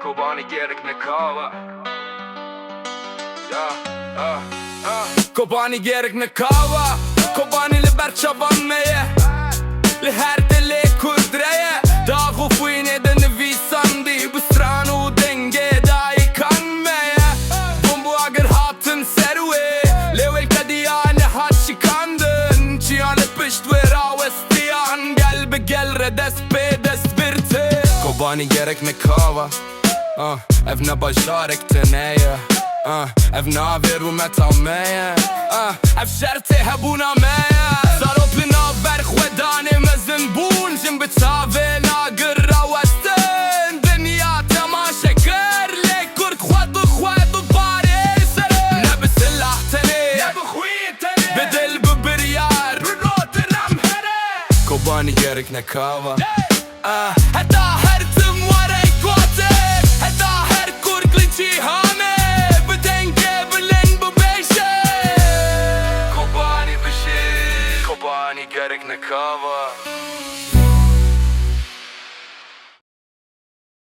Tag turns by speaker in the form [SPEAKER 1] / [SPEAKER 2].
[SPEAKER 1] Kobani gerekne kava. Kobani gerekne kava. Kobani li berçaban meye. Li her deli kurdreye. Da gufin eden visan di bistran u denge da ikan meye. Bumbu agar hatın serwe. Lewel kadiyane hat şikandın. Çiyane pişt ve ravestiyan. Gel be gel redes pe desbirte. Kobani gerekne kava. Ev ne bajarek të neje Ev na veru me ta meje Ev sherte hebuna meje Zaropi na verk wedani me zënbun Gjim bëcave na gërra westën Dënja të ma shekër Le kur khwedu pare sërë Ne bësillah të ne Ne bëkhujit të ne Bedel bëbërjar Rënotë ramhere Kobani gerek ne kava Heta her të muare i kvate Heta her kur klinqi hame Bëdenke bëlen bëbeshe Kobani bëshe Kobani gerek në kava